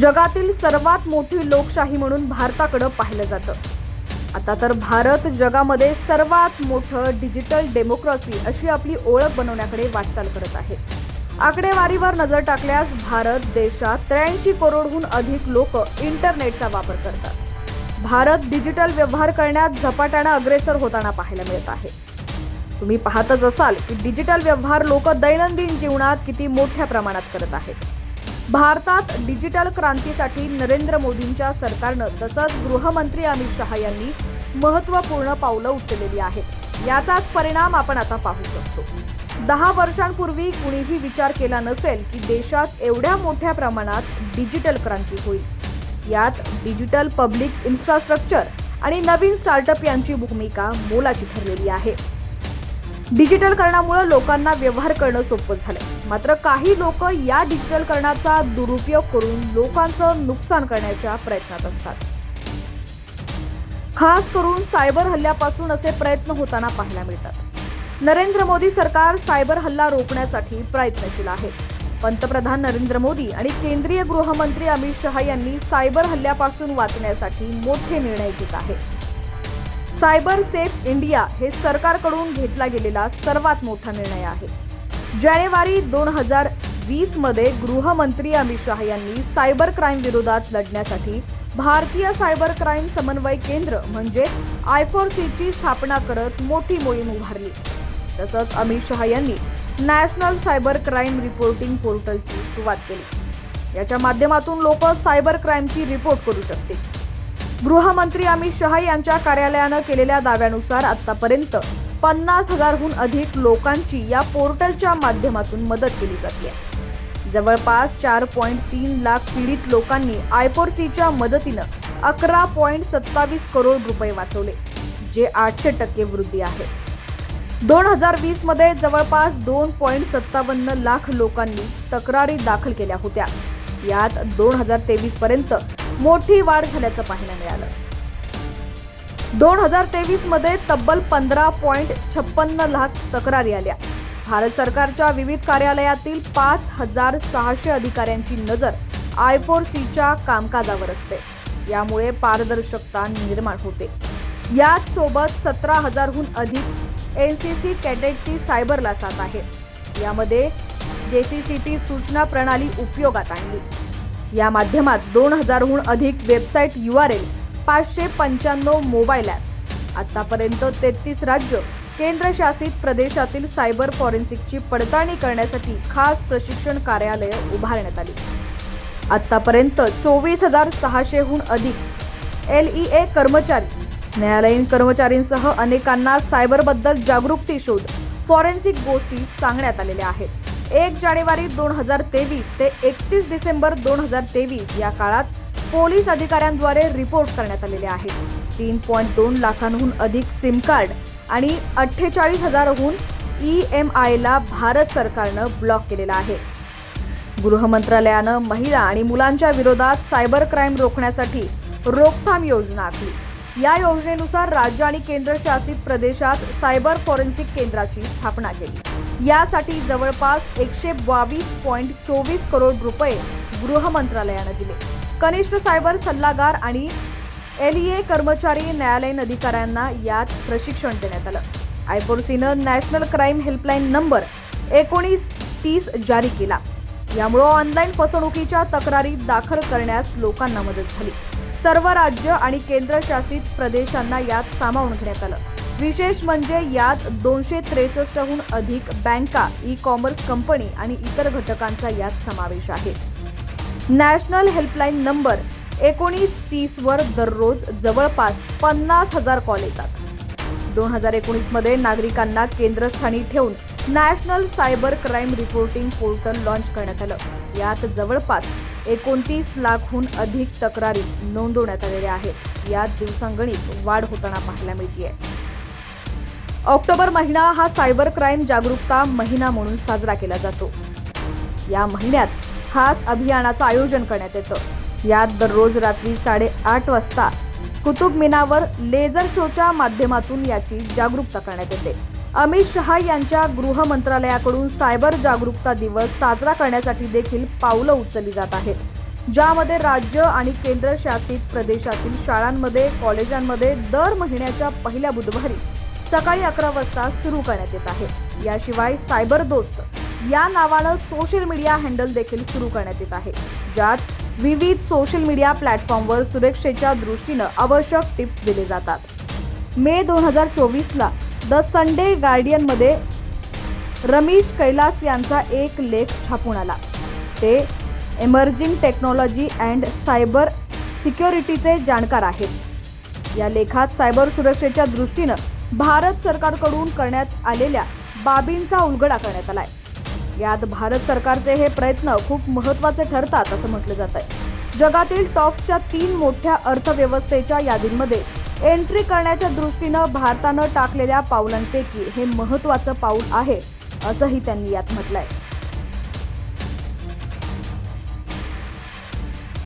जगातील सर्वात मोठी लोकशाही म्हणून भारताकडे पाहिलं जातं। आता तर भारत जगामध्ये सर्वात मोठं डिजिटल डेमोक्रेसी अशी आपली ओळख बनवण्याकडे वाटचाल करत आहे। आकडेवारीवर नजर टाकल्यास भारत देशात 83 करोडहून अधिक लोक इंटरनेटचा वापर करतात। भारत डिजिटल व्यवहार करण्यात झपाट्याने अग्रेसर होताना पाहायला मिळत आहे। तुम्ही पाहतच असाल की डिजिटल व्यवहार लोक दैनंदिन जीवनात किती मोठ्या प्रमाणात करत आहेत। भारतात डिजिटल क्रांतीसाठी नरेंद्र मोदींच्या सरकारनं तसंच गृहमंत्री अमित शहा यांनी महत्त्वपूर्ण पावलं उचललेली आहेत। याचाच परिणाम आपण आता पाहू शकतो। 10 वर्षांपूर्वी कुणीही विचार केला नसेल की देशात एवढ्या मोठ्या प्रमाणात डिजिटल क्रांती होईल। यात डिजिटल पब्लिक इन्फ्रास्ट्रक्चर आणि नवीन स्टार्टअप यांची भूमिका मोलाची ठरलेली आहे। डिजिटलकरणामुळे लोकांना व्यवहार करणं सोपं झालंय। मात्र काही लोक या डिजिटलकरणाचा दुरुपयोग करून लोकांचं नुकसान करण्याच्या प्रयत्नात असतात। खास करून सायबर हल्ल्यापासून असे प्रयत्न होताना पाहायला मिळतात। नरेंद्र मोदी सरकार सायबर हल्ला रोखण्यासाठी प्रयत्नशील आहे। पंतप्रधान नरेंद्र मोदी आणि केंद्रीय गृहमंत्री अमित शहा यांनी सायबर हल्ल्यापासून वाचण्यासाठी मोठे निर्णय घेत आहेत। सायबर सेफ इंडिया हे सरकारकडून घेतला गेलेला सर्वात मोठा निर्णय आहे। जानेवारी 2020 मध्ये गृहमंत्री अमित शहा यांनी सायबर क्राईम विरोधात लढण्यासाठी भारतीय सायबर क्राईम समन्वय केंद्र म्हणजे I4C ची स्थापना करत मोठी मोहीम उभारली। तसंच अमित शहा यांनी नॅशनल सायबर क्राईम रिपोर्टिंग पोर्टलची सुरुवात केली। याच्या माध्यमातून लोक सायबर क्राईमची रिपोर्ट करू शकतील। गृहमंत्री अमित शहा यांच्या कार्यालयानं केलेल्या दाव्यानुसार आतापर्यंत 50,000हून अधिक लोकांची या पोर्टलच्या माध्यमातून मदत केली जाते। जवळपास 4.3 लाख पीडित लोकांनी I4Cच्या मदतीनं 11.27 करोड रुपये वाचवले, जे 800% वृद्धी आहे। 2020 मध्ये जवळपास 2.57 लाख लोकांनी तक्रारी दाखल केल्या होत्या। यात 2023 पर्यंत मोठी वाढ झाल्याचं पाहायला मिळालं। 2023 मध्ये तब्बल 15.56 लाख तक्रारी आल्या। भारत सरकारच्या विविध कार्यालयातील 5,600 अधिकाऱ्यांची नजर I4Cच्या कामकाजावर असते। यामुळे पारदर्शकता निर्माण होते। याच सोबत 17,000हून अधिक NCC कॅडेटची सायबरला साथ आहे। यामध्ये JCCT सूचना प्रणाली उपयोगात आणली। या माध्यमात 2,000हून अधिक वेबसाईट URL, 595 मोबाईल ॲप्स, आतापर्यंत 33 राज्य केंद्रशासित प्रदेशातील सायबर फॉरेन्सिकची पडताळणी करण्यासाठी खास प्रशिक्षण कार्यालय उभारण्यात आली। आतापर्यंत 24,600हून अधिक LEA कर्मचारी, न्यायालयीन कर्मचाऱ्यांसह अनेकांना सायबरबद्दल जागरूकता शोध फॉरेन्सिक गोष्टी सांगण्यात आलेल्या आहेत। 1 जानेवारी 2023 ते 31 डिसेंबर 2023 या काळात पोलीस अधिकाऱ्यांद्वारे रिपोर्ट करण्यात आलेले आहेत। 3.2 लाखांहून अधिक सिम कार्ड आणि 48,000हून EMIला भारत सरकारनं ब्लॉक केलेला आहे। गृह मंत्रालयानं महिला आणि मुलांच्या विरोधात सायबर क्राईम रोखण्यासाठी रोकथाम योजना आखली। या योजनेनुसार राज्य आणि केंद्रशासित प्रदेशात सायबर फॉरेन्सिक केंद्राची स्थापना केली। यासाठी जवळपास 122.24 करोड रुपये गृह मंत्रालयानं दिले। कनिष्ठ सायबर सल्लागार आणि LEA कर्मचारी, न्यायालयीन अधिकाऱ्यांना यात प्रशिक्षण देण्यात आलं। I4Cनं नॅशनल क्राईम हेल्पलाईन नंबर 1930 जारी केला। यामुळे ऑनलाईन फसवणुकीच्या तक्रारी दाखल करण्यास लोकांना मदत झाली। सर्व राज्य आणि केंद्रशासित प्रदेशांना यात सामावून घेण्यात आलं। विशेष म्हणजे यात 263हून अधिक बँका, ई-कॉमर्स कंपनी आणि इतर घटकांचा यात समावेश आहे। नॅशनल हेल्पलाईन नंबर 1930 वर दररोज जवळपास 50,000 कॉल येतात। 2019 मध्ये नागरिकांना केंद्रस्थानी ठेवून national cyber crime reporting portal launch करण्यात आलं। यात जवळपास 29 लाखहून अधिक तक्रारी नोंदवण्यात आलेल्या आहेत। यात दिवसांगणिक वाढ होताना पाहायला मिळते। ऑक्टोबर महिना हा सायबर क्राईम जागरूकता महिना म्हणून साजरा केला जातो। या महिन्यात खास अभियानाचं आयोजन करण्यात येतं। यात दररोज रात्री 8:30 वाजता कुतुब मिनारवर लेझर शोच्या माध्यमातून याची जागरूकता करण्यात येते। अमित शहा यांच्या गृह मंत्रालयाकडून सायबर जागरूकता दिवस साजरा करण्यासाठी देखील पावलं उचलली जात आहेत। ज्यामध्ये राज्य आणि केंद्रशासित प्रदेशातील शाळांमध्ये कॉलेजांमध्ये दर महिन्याच्या पहिल्या बुधवारी सकाळी 11 वाजता सुरू करण्यात येत आहे। याशिवाय सायबर दोस्त या नावानं सोशल मीडिया हँडल देखील सुरू करण्यात येत आहे, ज्यात विविध सोशल मीडिया प्लॅटफॉर्मवर सुरक्षेच्या दृष्टीनं आवश्यक टिप्स दिले जातात। मे 2024ला द संडे गार्डियनमध्ये रमेश कैलास यांचा एक लेख छापून आला। ते एमर्जिंग टेक्नॉलॉजी अँड सायबर सिक्युरिटीचे जाणकार आहेत। या लेखात सायबर सुरक्षेच्या दृष्टीनं भारत सरकारकडून करण्यात आलेल्या बाबींचा उलगडा करण्यात आलाय। यात भारत सरकारचे हे प्रयत्न खूप महत्त्वाचे ठरतात असं म्हटलं जात आहे। जगातील टॉपच्या 3 मोठ्या अर्थव्यवस्थेच्या यादींमध्ये एंट्री करण्याच्या दृष्टीनं भारतानं टाकलेल्या पावलांपैकी हे महत्त्वाचं पाऊल आहे असंही त्यांनी यात म्हटलंय।